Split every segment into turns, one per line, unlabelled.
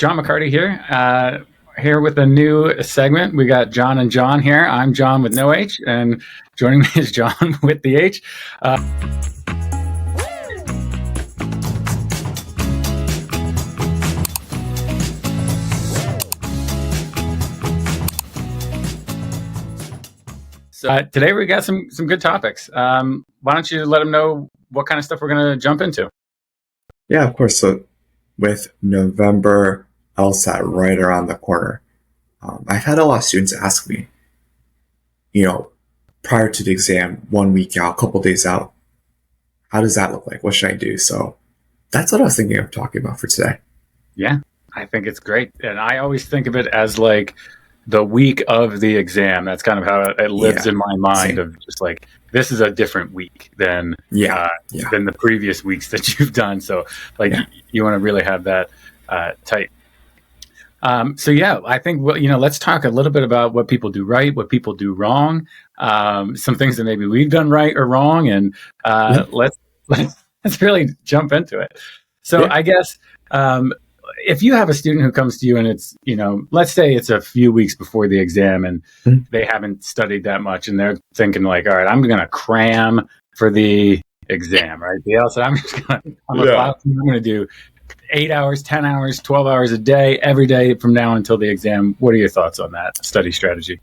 Jon McCarty here. Here with a new segment. We got Jon and Jon here. I'm Jon with no H, and joining me is Jon with the H. So today we got some good topics. Why don't you let them know what kind of stuff we're going to jump into?
Yeah, of course. So with November LSAT right around the corner, I've had a lot of students ask me, prior to the exam, 1 week out, a couple days out, how does that look like? What should I do? So that's what I was thinking of talking about for today.
Yeah, I think it's great. And I always think of it as like the week of the exam. That's kind of how it lives in my mind. Same. Of just like, this is a different week than the previous weeks that you've done. So you want to really have that tight. I think, let's talk a little bit about what people do right, what people do wrong, some things that maybe we've done right or wrong. And let's really jump into it. So I guess, if you have a student who comes to you and it's, let's say it's a few weeks before the exam and they haven't studied that much and they're thinking like, all right, I'm going to cram for the exam, right? The LSAT, I'm going to do 8 hours, 10 hours, 12 hours a day, every day from now until the exam. What are your thoughts on that study strategy?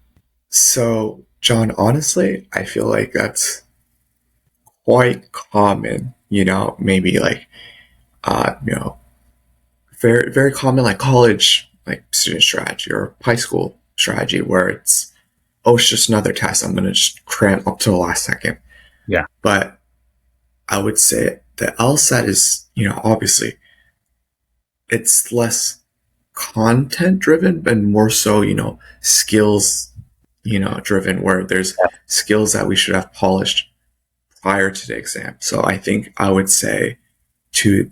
So, Jon, honestly, I feel like that's quite common, maybe like, very, very common, like college, like student strategy or high school strategy where it's just another test. I'm going to just cram up to the last second.
Yeah. But
I would say the LSAT is, obviously it's less content driven, but more so, skills, driven, where there's skills that we should have polished prior to the exam. So I think I would say to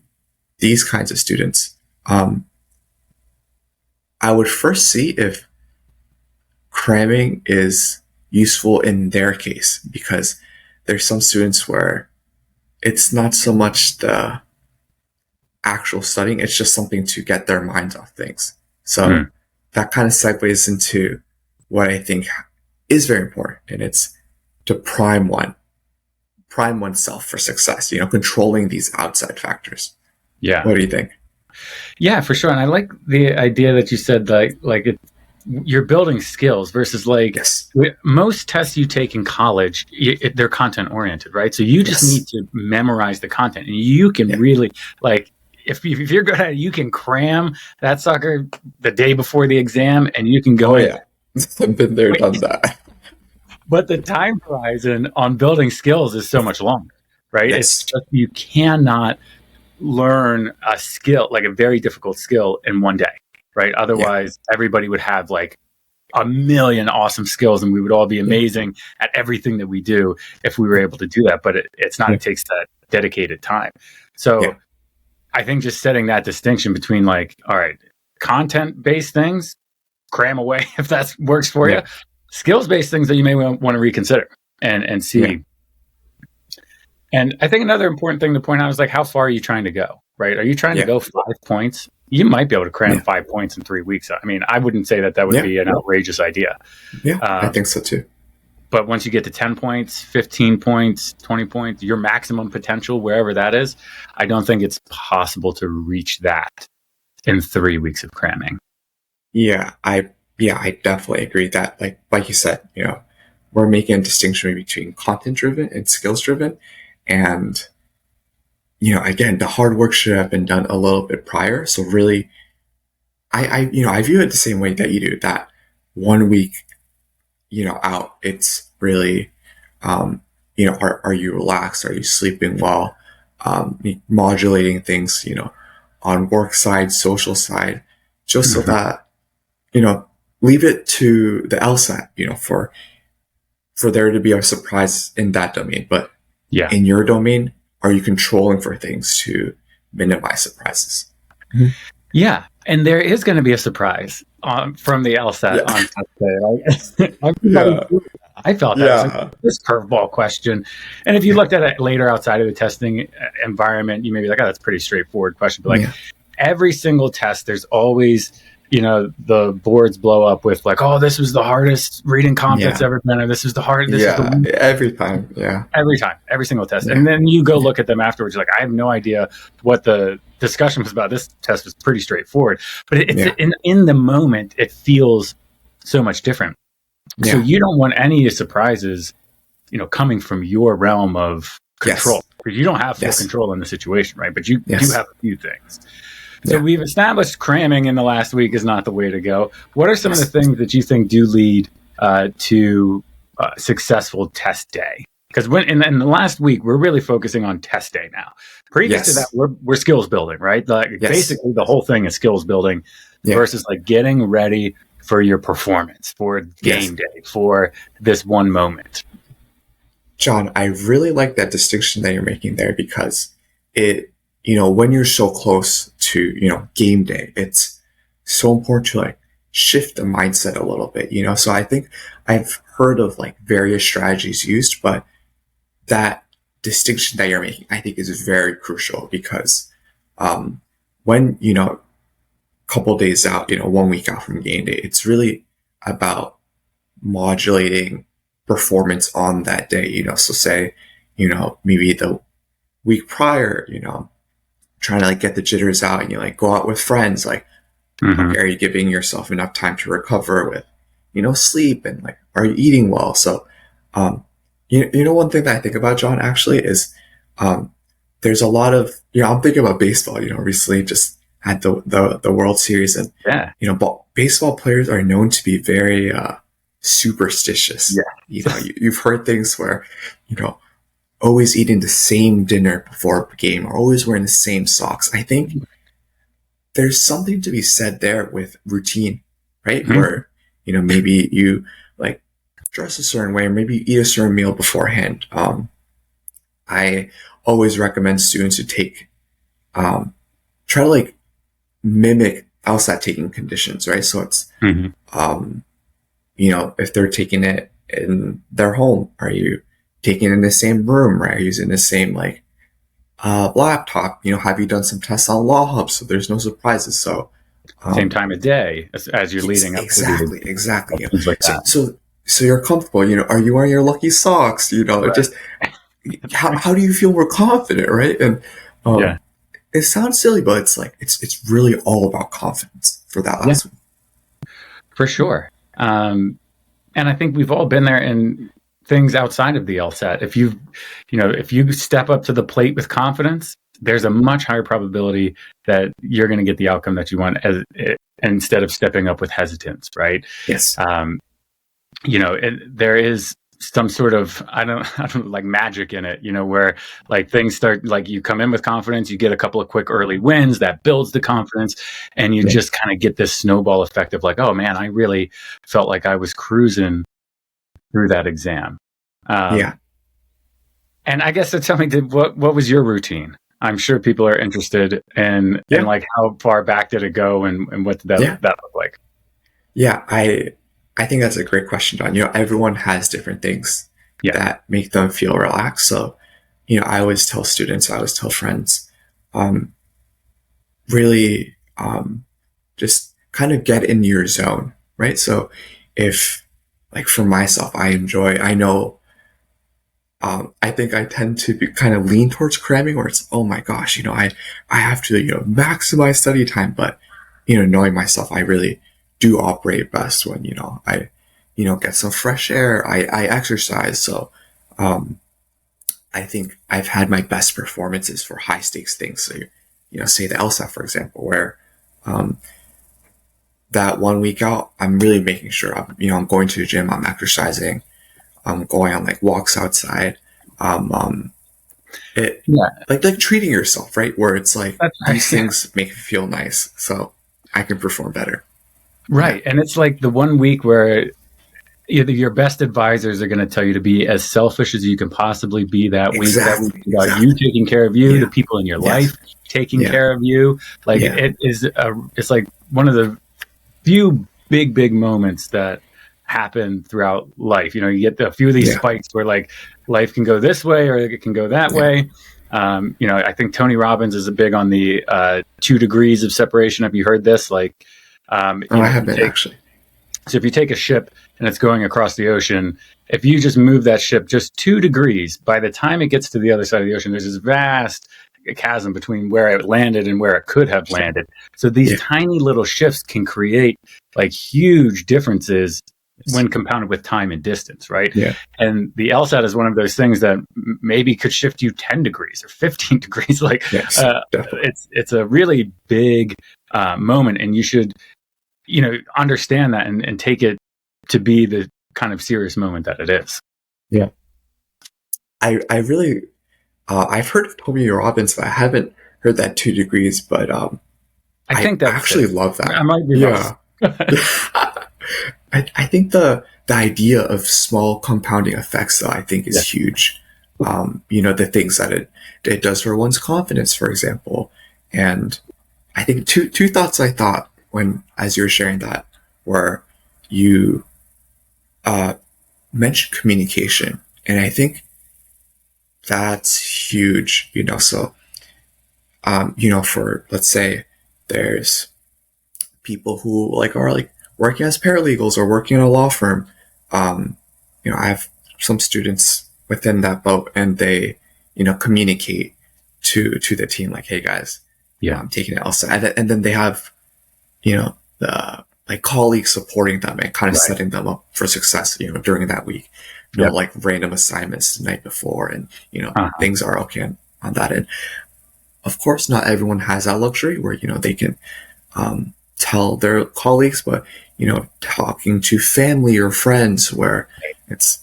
these kinds of students, I would first see if cramming is useful in their case, because there's some students where it's not so much the actual studying, it's just something to get their minds off things. So that kind of segues into what I think is very important, and it's to prime oneself for success, controlling these outside factors.
Yeah.
What do you think?
Yeah, for sure. And I like the idea that you said you're building skills versus most tests you take in college, they're content oriented, right? So you just need to memorize the content, and you can really if you're good at it, you can cram that sucker the day before the exam and you can go in.
I've been there, done that.
But the time horizon on building skills is so much longer, right?
Yes.
It's just, you cannot learn a skill, like a very difficult skill, in one day, right? Otherwise, everybody would have like a million awesome skills and we would all be amazing at everything that we do if we were able to do that. But it's not, it takes that dedicated time. So I think just setting that distinction between all right, content-based things, cram away if that works for you. Skills-based things that you may want to reconsider and see. Yeah. And I think another important thing to point out is how far are you trying to go, right? Are you trying to go 5 points? You might be able to cram 5 points in 3 weeks. I mean, I wouldn't say that would be an outrageous idea.
Yeah, I think so too.
But once you get to 10 points, 15 points, 20 points, your maximum potential, wherever that is, I don't think it's possible to reach that in 3 weeks of cramming.
Yeah, I definitely agree that, like you said, we're making a distinction between content-driven and skills-driven. And, again, the hard work should have been done a little bit prior. So really, I view it the same way that you do, that 1 week, out, it's really, are you relaxed? Are you sleeping well? Modulating things, on work side, social side, just so that, leave it to the LSAT, for there to be a surprise in that domain. But in your domain, are you controlling for things to minimize surprises?
Mm-hmm. Yeah. And there is going to be a surprise from the LSAT on test day. I felt that was this curveball question. And if you looked at it later outside of the testing environment, you may be like, oh, that's a pretty straightforward question. But every single test, there's always, the boards blow up with like, oh, this was the hardest reading comp that's ever been, or this is the hardest.
Every time. Yeah.
Every time, every single test. And then you go look at them afterwards. You're like, I have no idea what the discussion was about. This test was pretty straightforward, but in the moment, it feels so much different. Yeah. So you don't want any surprises, coming from your realm of control, because you don't have full control in the situation, right? But you do have a few things. So we've established cramming in the last week is not the way to go. What are some of the things that you think do lead to successful test day? Because in the last week, we're really focusing on test day now. Previous to that, we're skills building, right? Basically, the whole thing is skills building versus like getting ready for your performance, for game day, for this one moment.
John, I really like that distinction that you're making there, because it, when you're so close to, game day, it's so important to like shift the mindset a little bit, So I think I've heard of like various strategies used, but that distinction that you're making, I think, is very crucial, because when, a couple days out, 1 week out from game day, it's really about modulating performance on that day, So say, maybe the week prior, trying to like get the jitters out, and you like go out with friends, like, are you giving yourself enough time to recover with, sleep, and like, are you eating well? So, one thing that I think about, John, actually is, there's a lot of, I'm thinking about baseball, recently just had the World Series, and, baseball players are known to be very, superstitious. You've heard things where, always eating the same dinner before a game, or always wearing the same socks. I think there's something to be said there with routine, right? Where, maybe you like dress a certain way, or maybe you eat a certain meal beforehand. I always recommend students to take, try to like mimic LSAT taking conditions, right? So it's, if they're taking it in their home, are you taking it in the same room, right? Are you using the same like laptop? Have you done some tests on Law Hub so there's no surprises? So
same time of day as you're leading up.
Exactly.
Things like that.
So you're comfortable. Are you wearing your lucky socks? Right. Just how do you feel more confident, right? And it sounds silly, but it's like it's really all about confidence for that last one.
For sure. And I think we've all been there in things outside of the LSAT. If you step up to the plate with confidence, there's a much higher probability that you're going to get the outcome that you want, instead of stepping up with hesitance, right?
Yes.
There is some sort of, I don't like magic in it, where like things start, like you come in with confidence, you get a couple of quick early wins that builds the confidence, and you just kind of get this snowball effect of like, oh man, I really felt like I was cruising through that exam. And I guess so tell me, what was your routine? I'm sure people are interested in like how far back did it go, and what did that look like?
Yeah, I think that's a great question, John. Everyone has different things that make them feel relaxed. So, I always tell students, I always tell friends, really just kind of get in your zone, right? So if, like for myself, I think I tend to be kind of lean towards cramming, where it's, oh my gosh, I have to, maximize study time. But, knowing myself, I really do operate best when, I, get some fresh air, I exercise. So, I think I've had my best performances for high stakes things. So, say the LSAT, for example, where, that 1 week out, I'm really making sure I'm going to the gym, I'm exercising, I'm going on like walks outside, like treating yourself, right? Where it's like these things make you feel nice, so I can perform better.
Right. And it's like the 1 week where either your best advisors are going to tell you to be as selfish as you can possibly be that week. That week about you taking care of you, the people in your life taking care of you. Like it's like one of the few big moments that happen throughout life. You get a few of these spikes where like life can go this way or it can go that way. I think Tony Robbins is a big on the 2 degrees of separation. Have you heard this? Like,
I haven't actually.
So if you take a ship and it's going across the ocean, if you just move that ship just 2 degrees, by the time it gets to the other side of the ocean, there's this vast chasm between where it landed and where it could have landed. So these tiny little shifts can create like huge differences when compounded with time and distance, right?
Yeah.
And the LSAT is one of those things that maybe could shift you 10 degrees or 15 degrees. Like, it's a really big moment, and you should, understand that and take it to be the kind of serious moment that it is.
Yeah. I really, I've heard of Tony Robbins, but I haven't heard that 2 degrees, but I think I actually love that.
I might be
I think the idea of small compounding effects, though, I think is huge. The things that it does for one's confidence, for example. And I think two thoughts I thought as you were sharing that were you mentioned communication. And I think that's huge, so, for, let's say there's people who are working as paralegals or working in a law firm. I have some students within that boat, and they, communicate to the team like, hey guys, I'm taking an LSAT. And then they have, the colleagues supporting them and kind of setting them up for success, during that week, like random assignments the night before, and, things are okay on that end. Of course, not everyone has that luxury where, they can, tell their colleagues, but, talking to family or friends where it's,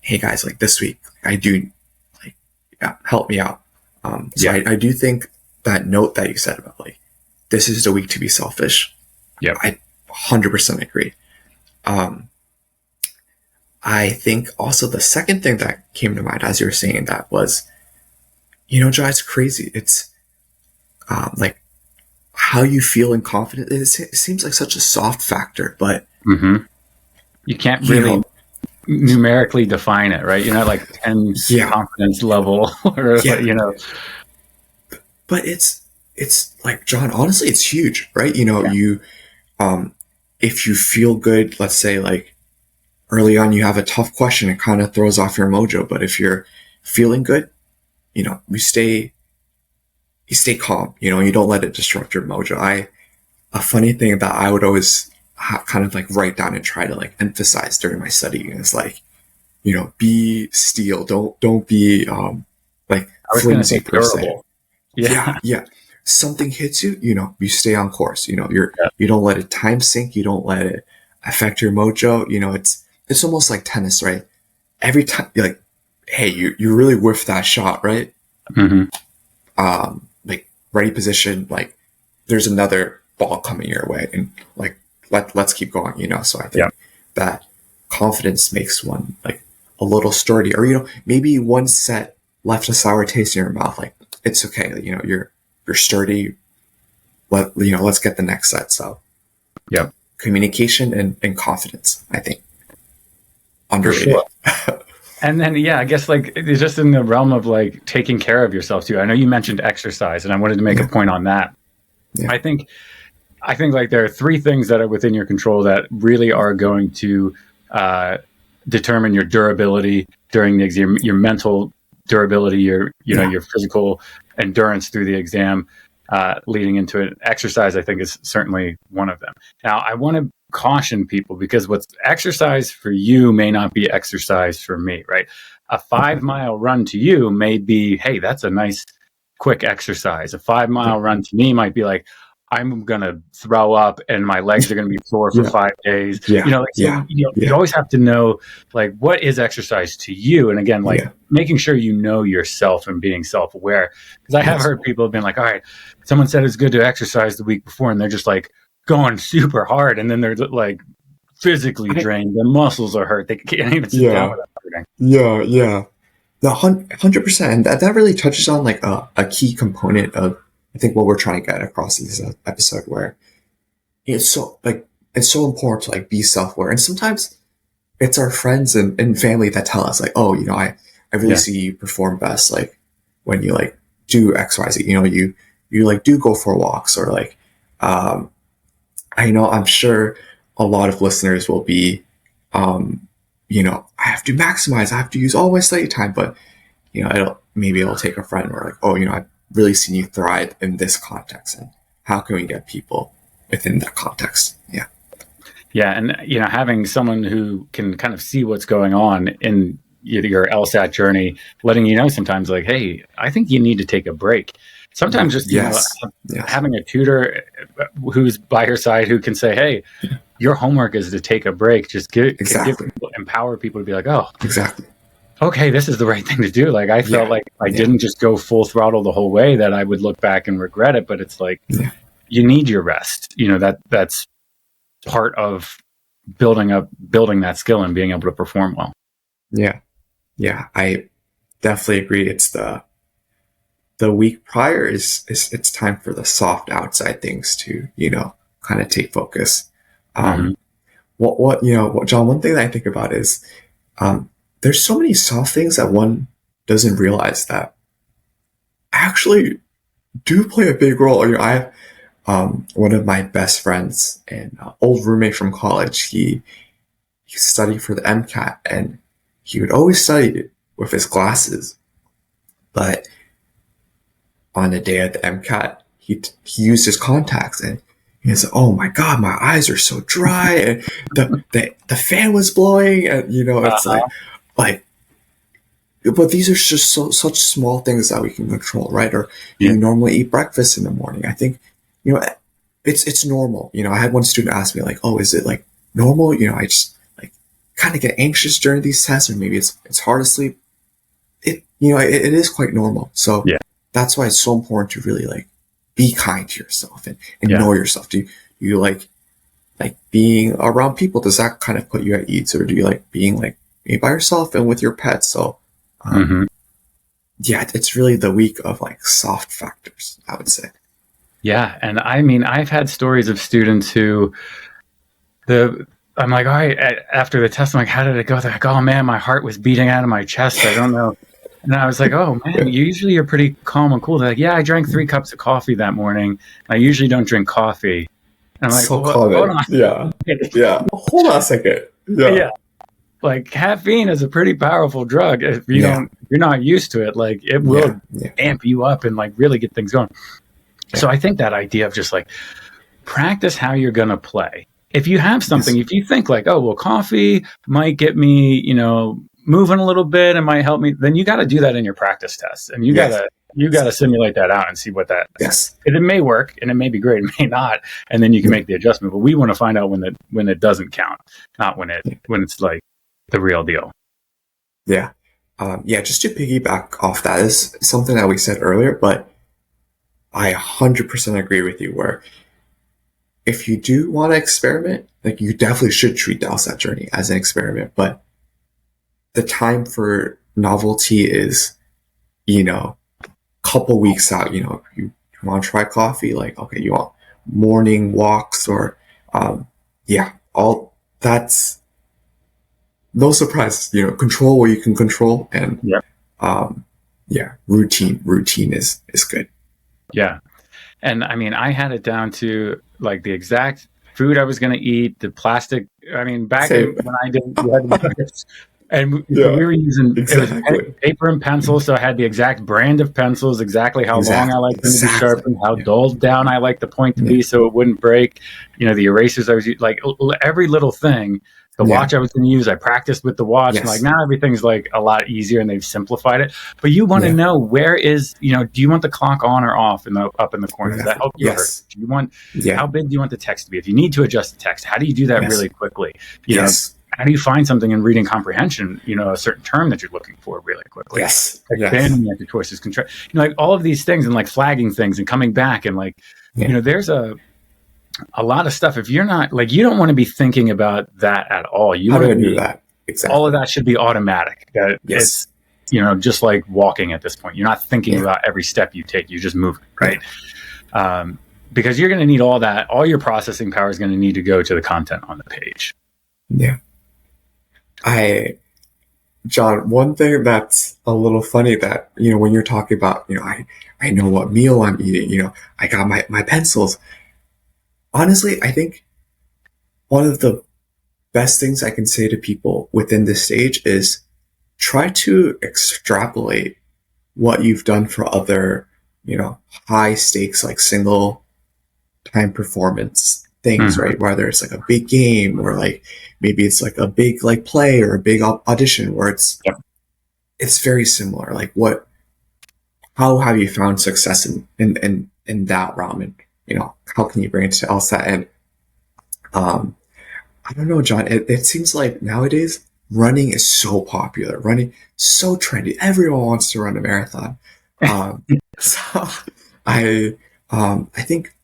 hey guys, like this week I do, help me out. So I do think that note that you said about this is the week to be selfish.
Yeah.
I 100% agree. I think also the second thing that came to mind as you were saying that was, John, it's crazy. It's, how you feel and confident. It seems like such a soft factor, but
you can't really numerically define it, right? You're not like 10 confidence level, or
But it's like, John, honestly, it's huge, right? You, if you feel good, let's say early on you have a tough question, it kind of throws off your mojo. But if you're feeling good, you stay calm, you don't let it disrupt your mojo. A funny thing that I would always kind of write down and try to emphasize during my studying is be still, don't be flimsy per se. Yeah. Something hits you, you stay on course. You don't let it time sink. You don't let it affect your mojo. It's almost like tennis, right? Every time you're like, hey, you really whiffed that shot, right? Ready position, there's another ball coming your way, and let's keep going, So I think that confidence makes one a little sturdy, or maybe one set left a sour taste in your mouth. It's okay, you're sturdy. Let's get the next set. So communication and confidence, I think, underrated.
Sure. And then, I guess it's just in the realm of taking care of yourself too. I know you mentioned exercise, and I wanted to make a point on that. I think there are 3 things that are within your control that really are going to determine your durability during the exam, your mental durability, your physical endurance through the exam, leading into it. Exercise, I think, is certainly one of them. Now, I want to caution people, because what's exercise for you may not be exercise for me, right? A 5-mile run to you may be, hey, that's a nice quick exercise. A 5-mile run to me might be like, I'm going to throw up and my legs are going to be sore for 5 days. You always have to know, what is exercise to you? And again, making sure you know yourself and being self-aware. Because I have heard people have been like, all right, someone said it's good to exercise the week before, and they're just going super hard, and then they're physically drained. Their muscles are hurt. They can't even sit down without hurting.
Yeah. The 100%. And that really touches on a key component of, I think, what we're trying to get across in this episode, where it's so important to be self-aware. And sometimes it's our friends and family that tell us I really see you perform best when you do XYZ. You like do go for walks, or like, I know I'm sure a lot of listeners will be, I have to maximize, I have to use all my study time, but maybe it'll take a friend where like, oh, I've really seen you thrive in this context, and how can we get people within that context? Yeah.
Yeah. And, having someone who can kind of see what's going on in your LSAT journey, letting you know sometimes like, hey, I think you need to take a break. Sometimes just, having a tutor who's by your side who can say, hey, your homework is to take a break. Just empower people to be like, oh,
exactly.
Okay, this is the right thing to do. Like, I felt like I didn't just go full throttle the whole way, that I would look back and regret it. But it's like, you need your rest. That's part of building that skill and being able to perform well.
Yeah. Yeah. I definitely agree. It's the week prior it's time for the soft outside things to, kind of take focus. John, one thing that I think about is, there's so many soft things that one doesn't realize that actually do play a big role. I have one of my best friends and old roommate from college. He studied for the MCAT, and he would always study with his glasses. But on the day of the MCAT, he used his contacts, and he said, "Oh my God, my eyes are so dry, and the fan was blowing, and it's like, but these are just such small things that we can control, right? Or you normally eat breakfast in the morning. I think, it's normal. I had one student ask me like, "Oh, is it like normal? I just like kind of get anxious during these tests, or maybe it's hard to sleep." It is quite normal. So that's why it's so important to really like be kind to yourself and know yourself. Do you like being around people? Does that kind of put you at ease, or do you like being like by yourself and with your pets? So, it's really the week of like soft factors, I would say.
Yeah. And I mean, I've had stories of students who I'm like, all right, after the test, I'm like, how did it go? They're like, oh man, my heart was beating out of my chest. I don't know. And I was like, oh man, usually you're pretty calm and cool. They're like, yeah, I drank 3 cups of coffee that morning. I usually don't drink coffee. And I'm like,
so hold on. Yeah. Hold on a second. Yeah.
Like caffeine is a pretty powerful drug. If you're not used to it, like it will amp you up and like really get things going. Yeah. So I think that idea of just like practice how you're going to play. If you have something, if you think like, oh, well, coffee might get me, moving a little bit and might help me, then you got to do that in your practice tests, and you got to simulate that out and see what that.
Yes.
It may work and it may be great, it may not, and then you can make the adjustment. But we want to find out when it doesn't count, not when it's like the real deal.
Yeah. Just to piggyback off that is something that we said earlier, but I 100% agree with you, where if you do want to experiment, like you definitely should treat the LSAT journey as an experiment, but the time for novelty is, couple weeks out. You want to try coffee, like, okay, you want morning walks, or all that's no surprises. Control what you can control, and routine is good.
Yeah. And I mean, I had it down to like the exact food I was going to eat, the plastic. I mean, back when I did, and we were using it was paper and pencil. So I had the exact brand of pencils, exactly how long I like them to be sharpened, how dulled down I like the point to be so it wouldn't break. The erasers I was using, like every little thing. The watch I was going to use, I practiced with the watch. Yes. Like now everything's like a lot easier and they've simplified it. But you want to know where is, do you want the clock on or off up in the corner? Does that help you?
Yes.
Do you want, how big do you want the text to be? If you need to adjust the text, how do you do that really quickly? You know, how do you find something in reading comprehension, a certain term that you're looking for really quickly?
Yes.
Expanding the choices, control, like all of these things and like flagging things and coming back and like, there's a lot of stuff. If you're not like, you don't want to be thinking about that at all. You want to do that. Exactly. All of that should be automatic. It's, just like walking at this point. You're not thinking about every step you take. You just move, right? Because you're going to need all that. All your processing power is going to need to go to the content on the page.
Yeah. John, one thing that's a little funny that, when you're talking about, I know what meal I'm eating, I got my pencils. Honestly, I think one of the best things I can say to people within this stage is try to extrapolate what you've done for other, high stakes, like single time performance things,
Mhm.
right? Whether it's like a big game or like maybe it's like a big like play or a big audition where
Yep.
it's very similar. Like how have you found success in that realm? And, how can you bring it to LSAT? And, I don't know, John, it seems like nowadays running is so popular, running so trendy. Everyone wants to run a marathon. So I think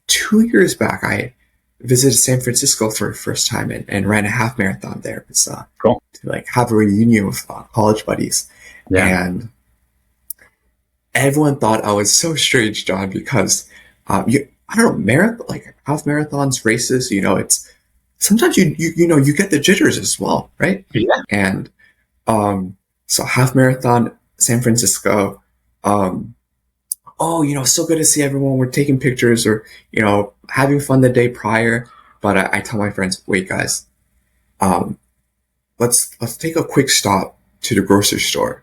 2 years back, I visited San Francisco for the first time and ran a half marathon there. It's
Cool.
to like have a reunion with college buddies,
Yeah.
and everyone thought I was so strange, John, because I don't know, marathon like half marathons races. It's sometimes you get the jitters as well, right?
Yeah.
And so half marathon San Francisco. Oh, so good to see everyone. We're taking pictures or, having fun the day prior. But I tell my friends, wait, guys, um, let's take a quick stop to the grocery store.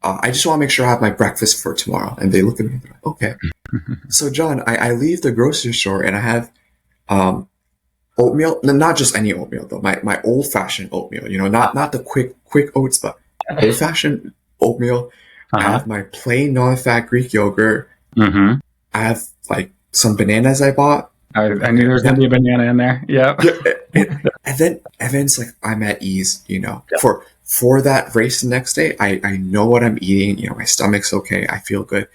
I just want to make sure I have my breakfast for tomorrow. And they look at me and they're like, okay. So, John, I leave the grocery store and I have oatmeal, not just any oatmeal though, my old fashioned oatmeal, not the quick oats, but old fashioned oatmeal. I
Uh-huh.
have my plain non-fat Greek yogurt.
Mm-hmm.
I have like some bananas I bought.
I knew there was going to be a banana in there. Yeah.
And then it's like I'm at ease,
Yeah.
For that race the next day. I know what I'm eating. My stomach's okay. I feel good.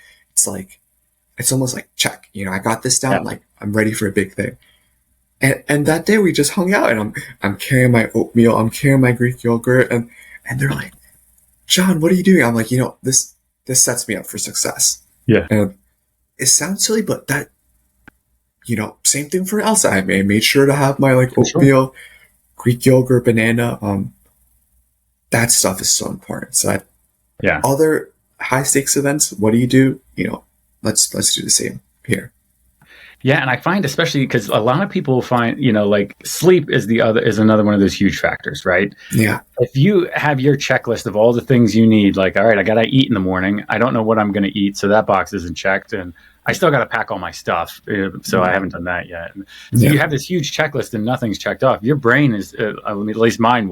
It's almost like check. I got this down.
Yeah.
Like I'm ready for a big thing. And that day we just hung out, and I'm carrying my oatmeal. I'm carrying my Greek yogurt, and they're like, John, what are you doing? I'm like, this sets me up for success.
Yeah.
And it sounds silly, but that, same thing for Elsa. I made sure to have my like oatmeal, Greek yogurt, banana. That stuff is so important. So
Yeah.
other high stakes events, what do you do? Let's do the same here.
Yeah, and I find especially because a lot of people find, like sleep is another one of those huge factors, right?
Yeah.
If you have your checklist of all the things you need, like, all right, I got to eat in the morning. I don't know what I'm going to eat, so that box isn't checked, and I still got to pack all my stuff, so I haven't done that yet. So you have this huge checklist and nothing's checked off. Your brain is, at least mine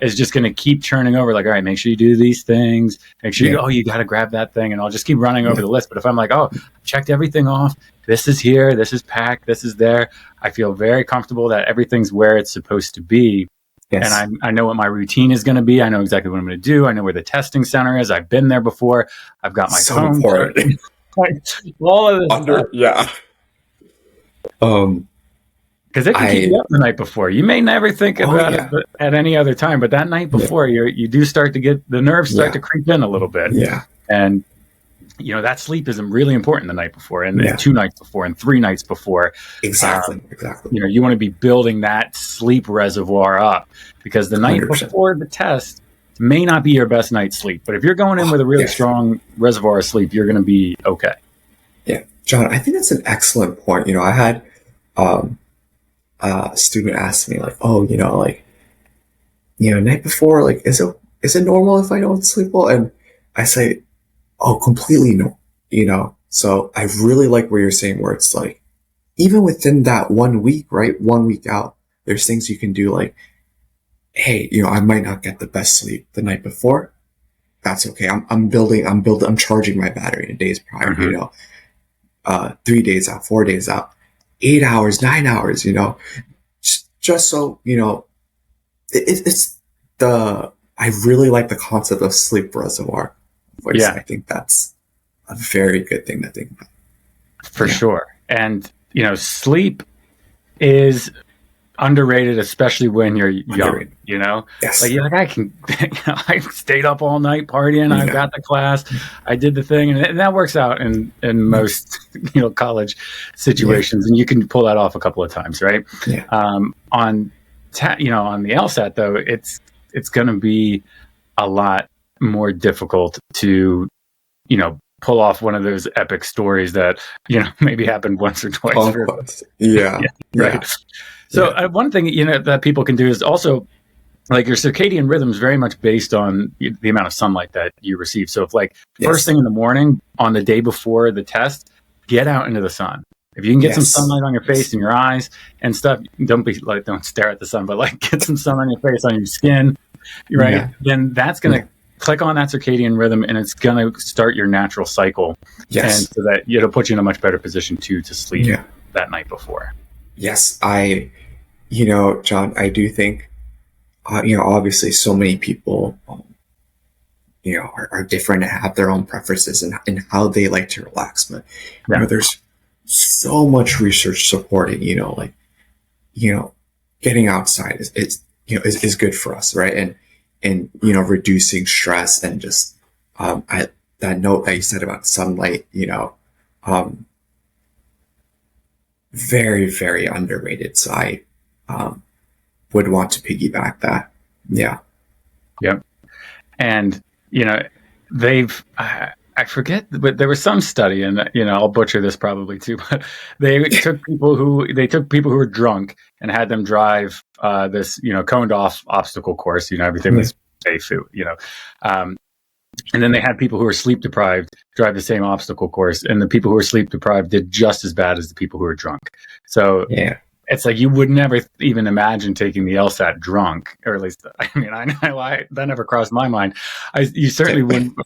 is just going to keep churning over. Like, all right, make sure you do these things. Make sure you got to grab that thing, and I'll just keep running over the list. But if I'm like, oh, I've checked everything off. This is here. This is packed. This is there. I feel very comfortable that everything's where it's supposed to be. Yes. And I know what my routine is going to be. I know exactly what I'm going to do. I know where the testing center is. I've been there before. I've got my phone. All of this stuff.
Yeah.
Because it can keep you up the night before. You may never think about it at any other time, but that night before, you do start to get the nerves start to creep in a little bit.
Yeah.
And that sleep is really important the night before, and 2 nights before, and 3 nights before.
Exactly.
You want to be building that sleep reservoir up, because the night 100%. Before the test may not be your best night's sleep. But if you're going in with a really strong reservoir of sleep, you're going to be okay.
Yeah, John, I think that's an excellent point. I had a student ask me like, oh, night before, like, is it normal if I don't sleep well? And I say, oh, completely no. So I really like what you're saying, where it's like, even within that 1 week, right? 1 week out, there's things you can do like, hey, I might not get the best sleep the night before. That's okay. I'm charging my battery in days prior, 3 days out, 4 days out, 8 hours, 9 hours, just so, I really like the concept of sleep reservoir. Yeah. I think that's a very good thing to think about.
For sure. And, sleep is underrated, especially when you're young,
Yes.
Like I can, I stayed up all night partying. I got the class. I did the thing. And that works out in most, college situations. And you can pull that off a couple of times, right?
Yeah.
On the LSAT though, it's going to be a lot more difficult to, pull off one of those epic stories that, maybe happened once or twice.
Yeah.
Right. So one thing, that people can do is also, like, your circadian rhythm is very much based on the amount of sunlight that you receive. So if first thing in the morning on the day before the test, get out into the sun. If you can get some sunlight on your face and your eyes and stuff, don't stare at the sun, but get some sun on your face, on your skin, right? Yeah. Then that's going to click on that circadian rhythm, and it's going to start your natural cycle.
Yes.
And so that it'll put you in a much better position to sleep that night before.
Yes. John, I do think, obviously so many people, are different and have their own preferences and how they like to relax. But, there's so much research supporting, getting outside is good for us. Right. And, reducing stress and just, that note that you said about sunlight, very, very underrated. So I, would want to piggyback that. Yeah.
Yep. And, I forget, but there was some study, and I'll butcher this probably too, but they took people who were drunk and had them drive this coned off obstacle course. Everything was safe. And then they had people who were sleep deprived drive the same obstacle course, and the people who were sleep deprived did just as bad as the people who were drunk. So it's like you would never even imagine taking the LSAT drunk, or at least that never crossed my mind. You certainly wouldn't.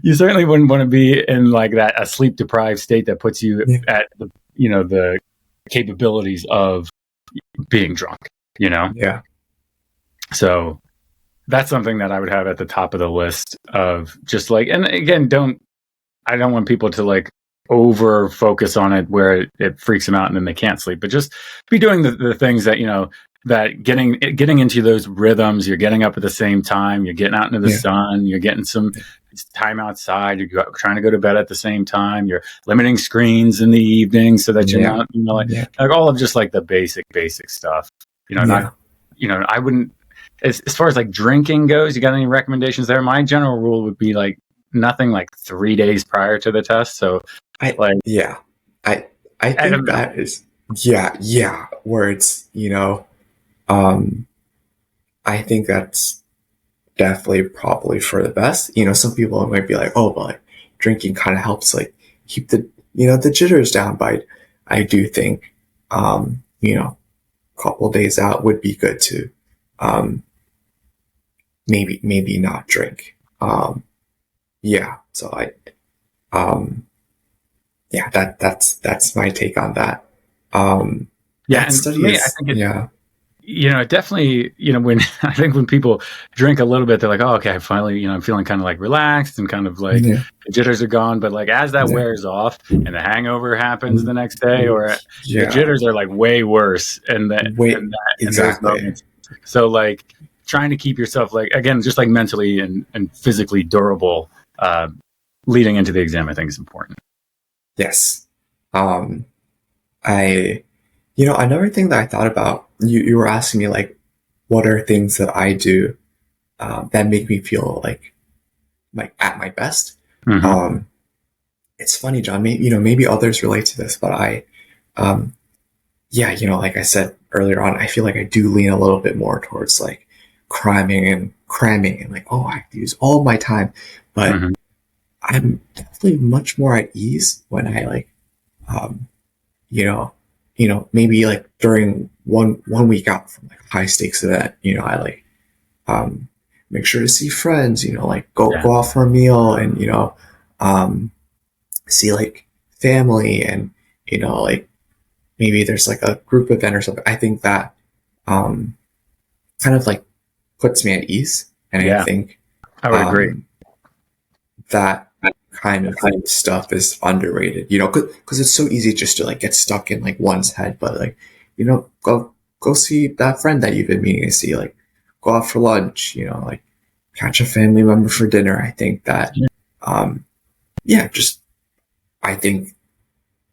You certainly wouldn't want to be in that a sleep deprived state that puts you at the capabilities of being drunk.
Yeah.
So that's something that I would have at the top of the list of just and again, I don't want people to over focus on it where it freaks them out and then they can't sleep, but just be doing the things that, that getting into those rhythms. You're getting up at the same time, you're getting out into the sun, you're getting some time outside, you're trying to go to bed at the same time, you're limiting screens in the evening so that you're not, all of just the basic stuff, I wouldn't, as far as drinking goes, you got any recommendations there? My general rule would be nothing 3 days prior to the test. So
I think that is, where it's, I think that's definitely probably for the best. Some people might be like, oh, but drinking kind of helps keep the, the jitters down. But I do think, a couple of days out would be good to, maybe not drink. So that's my take on that.
And studies, me, I think it definitely, when I think when people drink a little bit, they're like, oh, okay, finally, I'm feeling kind of relaxed and kind of the jitters are gone. But as that wears off and the hangover happens the next day, or the jitters are way worse. Exactly. So trying to keep yourself again, just mentally and physically durable, leading into the exam, I think is important.
Yes. Another thing that I thought about, you were asking me what are things that I do that make me feel like at my best.
Mm-hmm.
It's funny, John, maybe others relate to this, but I like I said earlier on, I feel like I do lean a little bit more towards cramming and I have to use all of my time, but I'm definitely much more at ease when I maybe during one week out from high stakes event, I make sure to see friends, go out for a meal and, see family and, maybe there's a group event or something. I think that kind of puts me at ease. And I think
I would agree
that kind of stuff is underrated, because it's so easy just to get stuck in one's head. But go see that friend that you've been meaning to see, go out for lunch, catch a family member for dinner. I think that, I think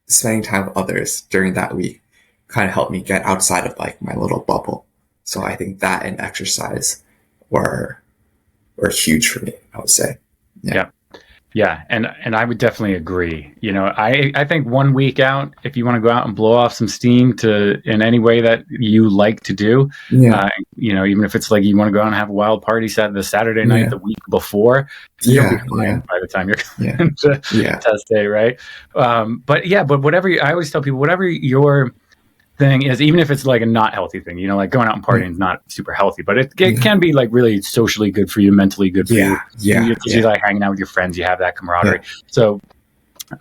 spending time with others during that week kind of helped me get outside of my little bubble. So I think that and exercise were were huge for me, I would say.
Yeah. And I would definitely agree. I think 1 week out, if you want to go out and blow off some steam in any way that you like to do, even if it's like you want to go out and have a wild party the Saturday night, the week before, you'll be fine by the time you're coming to test day. Right. But whatever, I always tell people, whatever your thing is, even if it's like a not healthy thing, like going out and partying is not super healthy, but it can be like really socially good for you, mentally good for you. You like hanging out with your friends, you have that camaraderie. So,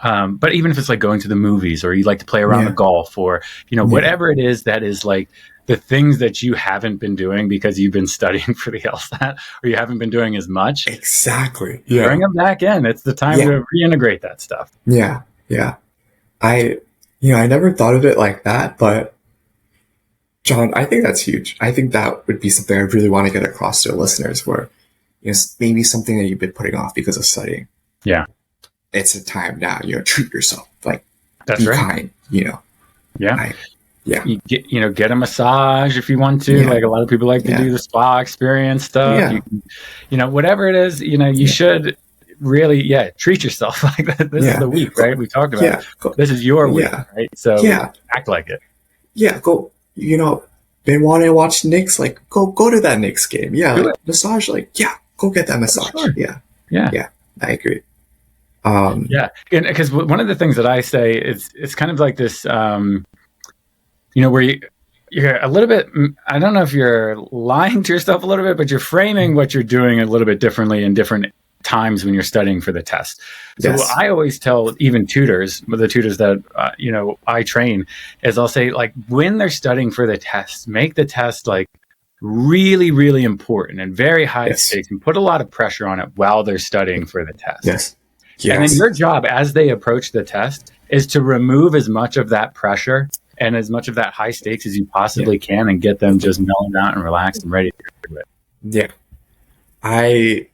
but even if it's like going to the movies, or you like to play around the golf, or, whatever it is that is like the things that you haven't been doing because you've been studying for the LSAT, or you haven't been doing as much.
Exactly.
Bring them back in. It's the time to reintegrate that stuff.
Yeah. I never thought of it like that, but John, I think that's huge. I think that would be something I really want to get across to listeners, where maybe something that you've been putting off because of studying.
Yeah.
It's a time now, treat yourself. Like,
that's
be
right.
kind,
Yeah. You get a massage if you want to. Like, a lot of people like to do the spa experience stuff. Whatever it is, you should really, treat yourself like that. This is the week, right? We talked about it. This is your week, right? So act like it.
Yeah, go, been wanting to watch Knicks, like, go to that Knicks game. Yeah, like, massage, like, go get that massage. Sure. Yeah, I agree.
Because one of the things that I say is, it's kind of like this, where you're a little bit, I don't know if you're lying to yourself a little bit, but you're framing what you're doing a little bit differently in different times when you're studying for the test. So what I always tell even tutors, the tutors that, I train, is I'll say, like, when they're studying for the test, make the test like really, really important and very high stakes, and put a lot of pressure on it while they're studying for the test.
Yes.
And then your job as they approach the test is to remove as much of that pressure and as much of that high stakes as you possibly can, and get them just mellowed out and relaxed and ready to do it.
Yeah. I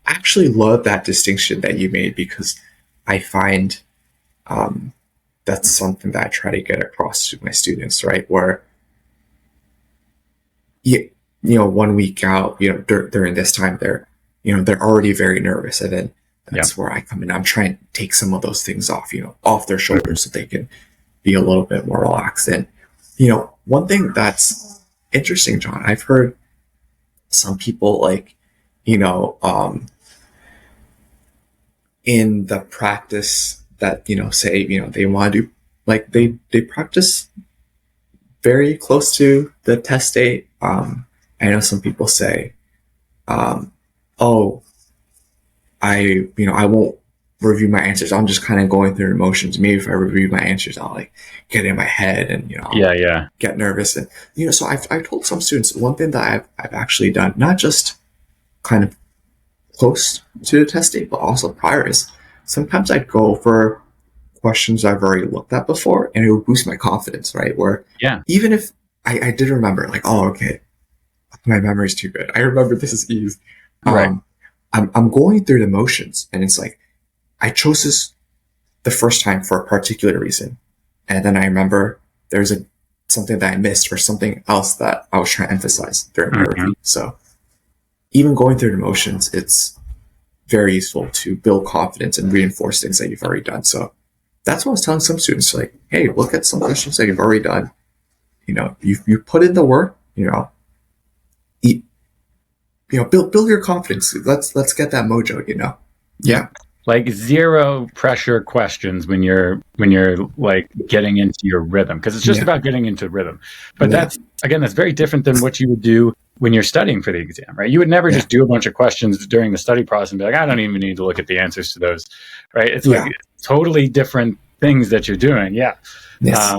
actually love that distinction that you made, because I find that's something that I try to get across to my students, right? Where, 1 week out, during this time, they're already very nervous. And then that's where I come in. I'm trying to take some of those things off their shoulders, so they can be a little bit more relaxed. And, one thing that's interesting, John, I've heard some people, like, in the practice that, say, they want to do, like, they practice very close to the test date. I know some people say, I won't review my answers. I'm just kind of going through emotions. Maybe if I review my answers, I'll like get in my head and, get nervous. And, so I've told some students, one thing that I've actually done, not just kind of close to the test date, but also prior, is sometimes I'd go over questions I've already looked at before, and it would boost my confidence, right? Where even if I did remember, like, okay, my memory's too good, I remember this is easy.
Right.
I'm going through the motions, and it's like, I chose this the first time for a particular reason. And then I remember there's something that I missed, or something else that I was trying to emphasize during my review. So even going through the motions, it's very useful to build confidence and reinforce things that you've already done. So that's what I was telling some students, like, hey, look at some questions that you've already done. You put in the work, build your confidence. Let's get that mojo, Yeah.
Like, zero pressure questions when you're like getting into your rhythm, because it's just about getting into rhythm. But that's very different than what you would do when you're studying for the exam, right? You would never just do a bunch of questions during the study process and be like, I don't even need to look at the answers to those, right? It's like totally different things that you're doing. Yeah. Yes.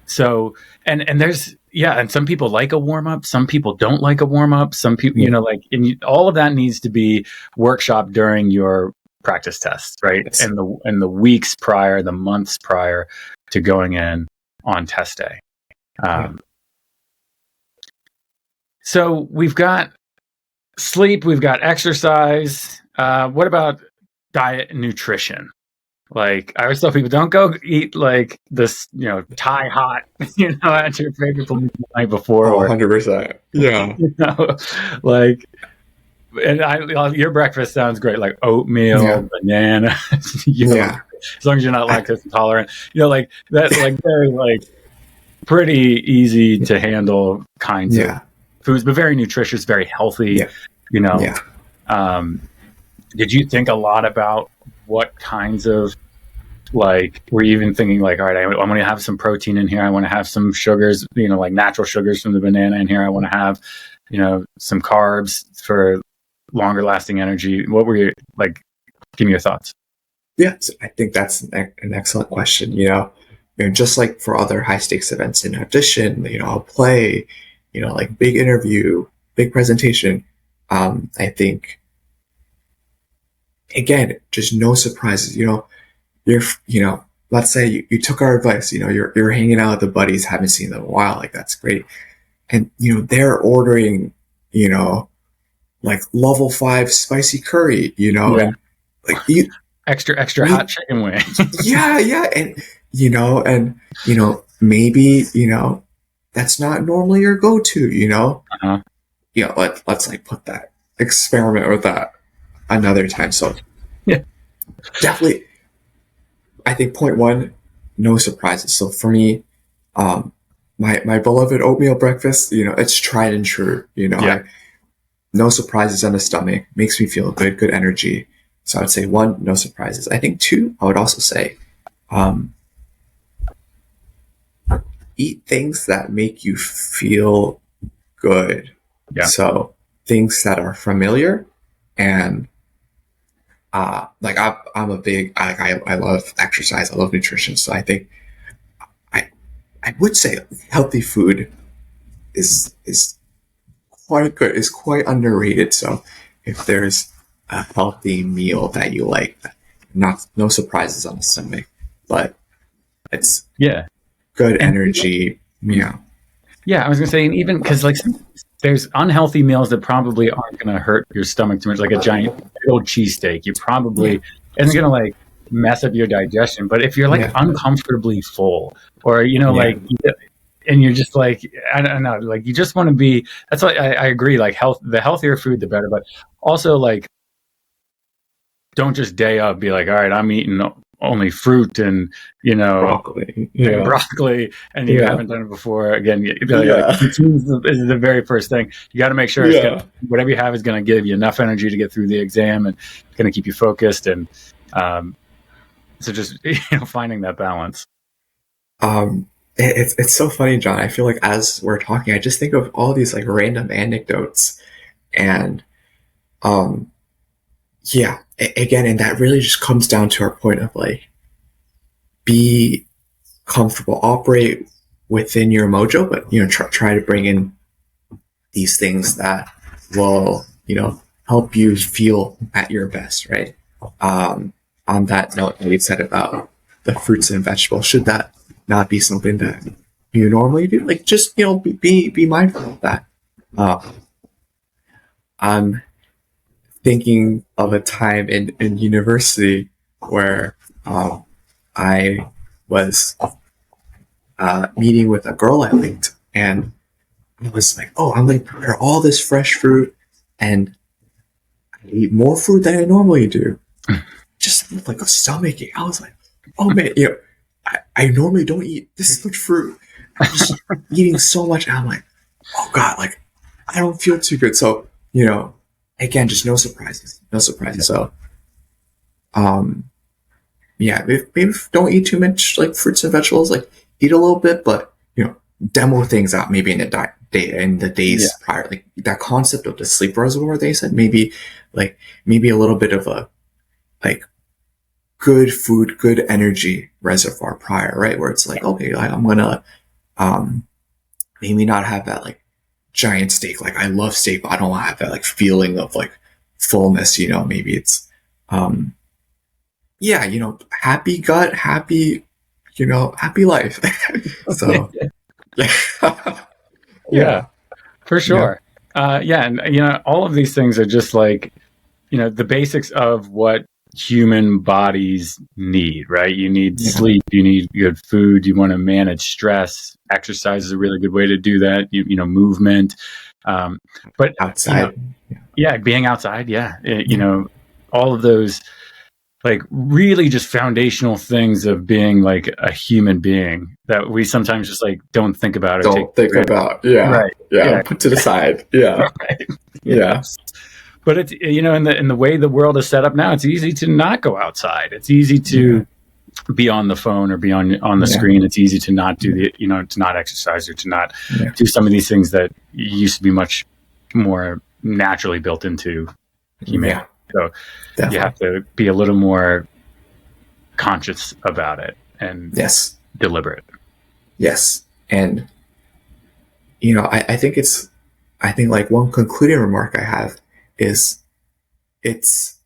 So, and there's, and some people like a warm up. Some people don't like a warm up. Some people, all of that needs to be workshopped during your practice tests, right? Yes. And the weeks prior, the months prior to going in on test day. So we've got sleep, we've got exercise. What about diet and nutrition? Like, I always tell people, don't go eat like this, Thai hot, at your favorite place the night before.
100%. Yeah.
and your breakfast sounds great, like oatmeal, banana. As long as you're not lactose intolerant, like that, like very like pretty easy to handle kinds of foods, but very nutritious, very healthy. Did you think a lot about what kinds of, like, were you even thinking like, all right, I'm going to have some protein in here. I want to have some sugars, like natural sugars from the banana in here. I want to have, some carbs for longer lasting energy. What were you like? Give me your thoughts.
Yes, I think that's an excellent question. Just like for other high stakes events in audition, a play, like big interview, big presentation. I think, again, just no surprises. Let's say you took our advice. You're hanging out with the buddies, haven't seen them in a while. Like, that's great. And they're ordering, like level 5 spicy curry. And like
extra hot chicken wings.
and maybe that's not normally your go-to. Let's like put that, experiment with that another time. So definitely, I think point one, no surprises. So for me, my beloved oatmeal breakfast, it's tried and true. No surprises on the stomach, makes me feel good energy. So I would say one, no surprises. I think two, I would also say, eat things that make you feel good. So things that are familiar, and like I'm a big, I love exercise. I love nutrition. So I think I would say healthy food is quite good, is quite underrated. So if there's a healthy meal that you like, no surprises on the stomach, but it's good energy.
I was gonna say, and even because like there's unhealthy meals that probably aren't gonna hurt your stomach too much, like a giant old cheesesteak. You probably isn't gonna like mess up your digestion. But if you're like uncomfortably full, or like, and you're just like, I don't know, like you just want to be. That's why I agree. Like the healthier food, the better. But also, like, don't just day up be like, all right, I'm eating only fruit and
broccoli,
and you haven't done it before. Again, routine is the very first thing. You got to make sure whatever you have is going to give you enough energy to get through the exam and going to keep you focused. And so just finding that balance.
It's so funny, John. I feel like as we're talking, I just think of all these like random anecdotes, and again, and that really just comes down to our point of like, be comfortable, operate within your mojo, but try to bring in these things that will help you feel at your best, right? On that note that you said about the fruits and vegetables, should that not be something that you normally do? Like, just be mindful of that. I'm thinking of a time in university where I was meeting with a girl I liked, and I was like, oh, I'm going to prepare all this fresh fruit, and I eat more fruit than I normally do. Just like a stomach ache. I was like, oh man, I normally don't eat this much fruit. I'm just eating so much, and I'm like, oh god, like I don't feel too good. So again, just no surprises. So maybe don't eat too much like fruits and vegetables. Like, eat a little bit, but demo things out maybe in the days prior. Like that concept of the sleep reservoir, they said maybe a little bit of a like good food, good energy reservoir prior, right? Where it's like, okay, I'm gonna maybe not have that like giant steak. Like, I love steak, but I don't want to have that like feeling of like fullness. Maybe it's happy gut, happy life. So
for sure. And all of these things are just like the basics of what human bodies need, right? You need sleep, you need good food, you want to manage stress. Exercise is a really good way to do that. Movement, But
outside.
Being outside. All of those like really just foundational things of being like a human being that we sometimes just like don't think about.
Don't think about. Yeah.
Right.
Yeah. Put to the side. Yeah. Right. Yeah.
But it's, in the way the world is set up now, it's easy to not go outside. It's easy to be on the phone or be on the screen. It's easy to not do to not exercise or to not do some of these things that used to be much more naturally built into humanity.
Yeah.
So definitely. You have to be a little more conscious about it and deliberate.
Yes. And, I think like one concluding remark I have is it's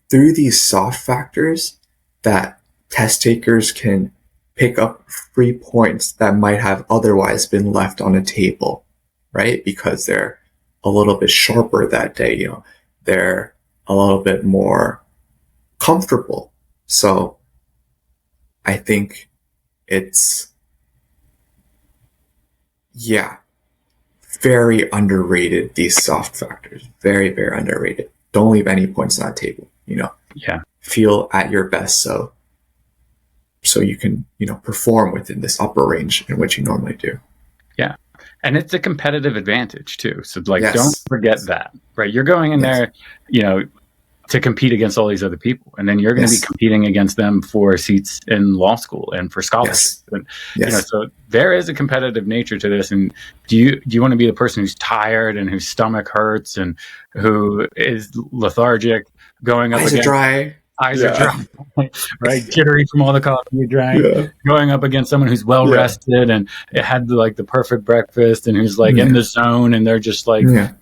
through these soft factors that test takers can pick up free points that might have otherwise been left on a table, right? Because they're a little bit sharper that day, they're a little bit more comfortable. So I think it's, very underrated, these soft factors. Very, very underrated. Don't leave any points on that table, Feel at your best so you can, perform within this upper range in which you normally do.
Yeah. And it's a competitive advantage too. So don't forget that, right? You're going in there, to compete against all these other people. And then you're going to be competing against them for seats in law school and for scholarships. And, so there is a competitive nature to this. And do you want to be the person who's tired and whose stomach hurts and who is lethargic going up
Eyes
against...
Eyes are
dry, right? Jittery from all the coffee you drank. Going up against someone who's well rested and it had the perfect breakfast and who's in the zone and they're just and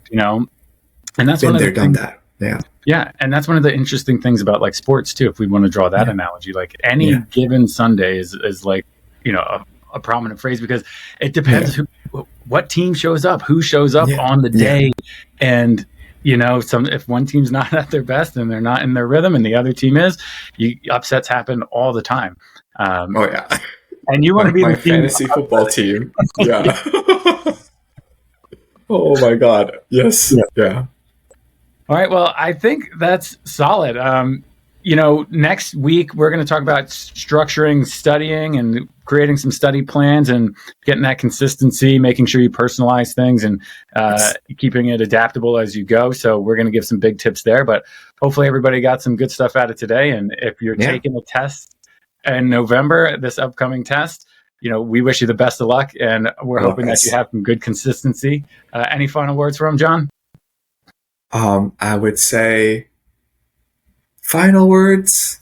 that's one of the
done that. Yeah.
Yeah, and that's one of the interesting things about sports too. If we want to draw that analogy, any given Sunday is a prominent phrase because it depends what team shows up, who shows up on the day, and if one team's not at their best and they're not in their rhythm, and the other team is, upsets happen all the time. And you want to be the
fantasy football team. Yeah. Oh my God. Yes. Yeah.
All right. Well, I think that's solid. Next week we're going to talk about structuring studying and creating some study plans and getting that consistency, making sure you personalize things and keeping it adaptable as you go. So we're going to give some big tips there, but hopefully everybody got some good stuff out of today. And if you're taking a test in November, this upcoming test, we wish you the best of luck and we're hoping that you have some good consistency. Any final words from John?
I would say final words.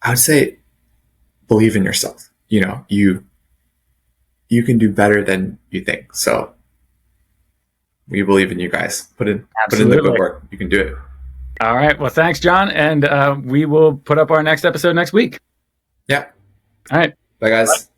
I would say believe in yourself. You can do better than you think. So we believe in you guys. Put in the good work. You can do it.
All right. Well, thanks, John. And we will put up our next episode next week.
Yeah.
All right.
Bye, guys. Bye.